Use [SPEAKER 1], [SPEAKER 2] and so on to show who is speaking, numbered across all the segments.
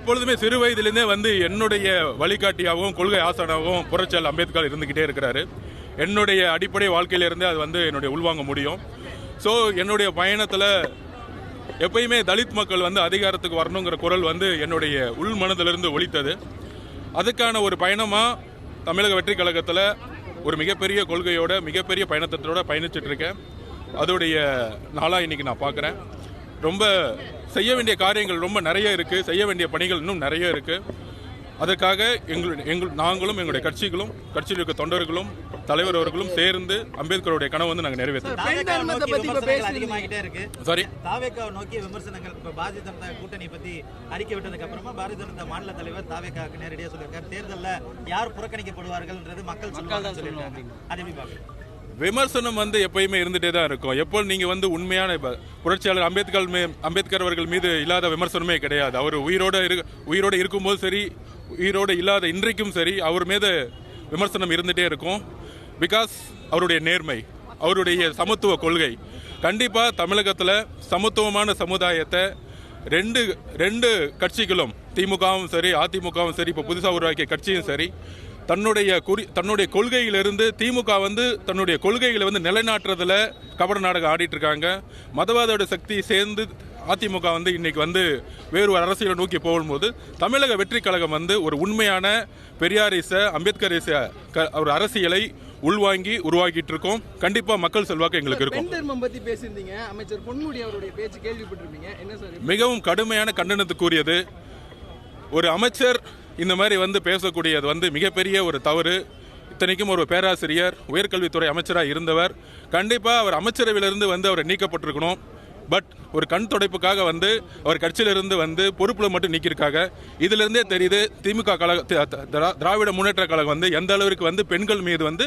[SPEAKER 1] எப்பொழுதுமே சிறு வயதிலிருந்தே வந்து என்னுடைய வழிகாட்டியாகவும் கொள்கை ஆசானாகவும் புரட்சியாளர் அம்பேத்கர் இருந்துகிட்டே இருக்கிறாரு. என்னுடைய அடிப்படை வாழ்க்கையிலிருந்தே அது வந்து என்னுடைய உள்வாங்க முடியும். ஸோ என்னுடைய பயணத்தில் எப்பயுமே தலித் மக்கள் வந்து அதிகாரத்துக்கு வரணுங்கிற குரல் வந்து என்னுடைய உள் மனதிலிருந்து ஒலித்தது. அதுக்கான ஒரு பயணமாக தமிழக வெற்றி கழகத்தில் ஒரு மிகப்பெரிய கொள்கையோட மிகப்பெரிய பயணத்தோட பயணிச்சுட்டு இருக்கேன். அதோடைய நாளாக இன்னைக்கு நான் பார்க்குறேன். ரொம்ப செய்ய வேண்டிய காரியங்கள் ரொம்ப நிறைய இருக்குது, செய்ய வேண்டிய பணிகள் இன்னும் நிறைய இருக்குது. அதற்காக நாங்களும் எங்களுடைய கட்சியில் இருக்க தொண்டர்களும் தலைவர் அவர்களும் சேர்ந்து அம்பேத்கருடைய கனவு வந்து நாங்கள் நிறைவேற்றோம். சாரி,
[SPEAKER 2] தாவேக்காவை நோக்கி விமர்சனங்கள் பாரதிய ஜனதா கூட்டணி பத்தி அறிக்கை விட்டதுக்கு அப்புறமா பாரதிய ஜனதா மாநில தலைவர் தாவேக்காவுக்கு நேரடியாக சொல்லியிருக்காரு, தேர்தலில் யார் புறக்கணிக்கப்படுவார்கள் மக்கள் சொல்லுவாங்க.
[SPEAKER 1] விமர்சனம் வந்து எப்பயுமே இருந்துட்டே தான் இருக்கும். எப்போ நீங்க வந்து உண்மையான புரட்சியாளர் அம்பேத்கர் அவர்கள் மீது இல்லாத விமர்சனமே கிடையாது. அவர் உயிரோடு இருக்கும்போது சரி, உயிரோடு இல்லாத இன்றைக்கும் சரி, அவர் மீது விமர்சனம் இருந்துட்டே இருக்கும். பிகாஸ் அவருடைய நேர்மை, அவருடைய சமத்துவ கொள்கை. கண்டிப்பா தமிழகத்தில் சமத்துவமான சமுதாயத்தை ரெண்டு கட்சிகளும், திமுகவும் சரி அதிமுகவும் சரி, இப்போ புதுசாக உருவாக்கிய கட்சியும் சரி, தன்னுடைய கொள்கையிலிருந்து திமுக வந்து தன்னுடைய கொள்கைகளை வந்து நிலைநாட்டுறதுல கபட நாடகம் ஆடிட்டு இருக்காங்க. மதவாதோட சக்தி சேர்ந்து அதிமுக வந்து இன்னைக்கு வந்து வேறு ஒரு அரசியலை நோக்கி போகும்போது தமிழக வெற்றி கழகம் வந்து ஒரு உண்மையான பெரியாரிச அம்பேத்கரிச ஒரு அரசியலை உள்வாங்கி உருவாக்கிட்டு இருக்கோம். கண்டிப்பா மக்கள் செல்வாக்கு எங்களுக்கு இருக்கும்.
[SPEAKER 3] அமைச்சர் பொன்முடி அவருடைய பேச்சு கேள்விப்பட்டிருப்பீங்க, என்ன சார்?
[SPEAKER 1] மிகவும் கடுமையான கண்டனத்துக்குரியது. ஒரு அமைச்சர் இந்த மாதிரி வந்து பேசக்கூடியது வந்து மிகப்பெரிய ஒரு தவறு. இத்தனைக்கும் ஒரு பேராசிரியர், உயர்கல்வித்துறை அமைச்சராக இருந்தவர். கண்டிப்பாக அவர் அமைச்சரவையிலிருந்து வந்து அவர் நீக்கப்பட்டிருக்கணும். பட் ஒரு கண் துடைப்புக்காக வந்து அவர் கட்சியிலிருந்து வந்து பொறுப்பில் மட்டும் நீக்கியிருக்காங்க. இதிலிருந்தே தெரியுது திமுக திராவிட முன்னேற்ற கழகம் வந்து எந்த அளவிற்கு வந்து பெண்கள் மீது வந்து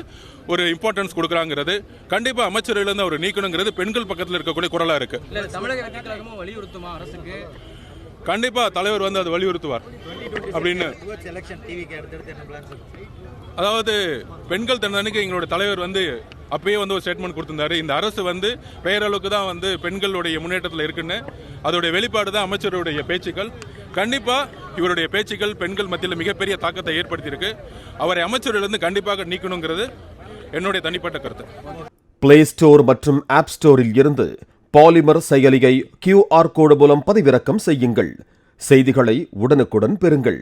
[SPEAKER 1] ஒரு இம்பார்ட்டன்ஸ் கொடுக்குறாங்கிறது. கண்டிப்பாக அமைச்சரவையிலிருந்து அவர் நீக்கணுங்கிறது பெண்கள் பக்கத்தில் இருக்கக்கூடிய குரலாக இருக்கு. கண்டிப்பா தலைவர் வந்து அதை வலியுறுத்துவார் அப்படின்னு. அதாவது பெண்கள் தினத்தன்னைக்கு எங்களோட தலைவர் வந்து அப்பயே வந்து ஒரு ஸ்டேட்மெண்ட் கொடுத்திருந்தாரு. இந்த அரசு வந்து பெயரளவுக்கு தான் வந்து பெண்களுடைய முன்னேற்றத்தில் இருக்குன்னு. அதோடைய வெளிப்பாடு தான் அமைச்சருடைய பேச்சுக்கள். கண்டிப்பா இவருடைய பேச்சுக்கள் பெண்கள் மத்தியில் மிகப்பெரிய தாக்கத்தை ஏற்படுத்தியிருக்கு. அவரை அமைச்சரிலிருந்து கண்டிப்பாக நீக்கணுங்கிறது என்னுடைய தனிப்பட்ட கருத்து.
[SPEAKER 4] பிளே ஸ்டோர் மற்றும் ஆப் ஸ்டோரில் இருந்து பாலிமர் செயலியை QR கோடு மூலம் பதிவிறக்கம் செய்யுங்கள். செய்திகளை உடனுக்குடன் பெறுங்கள்.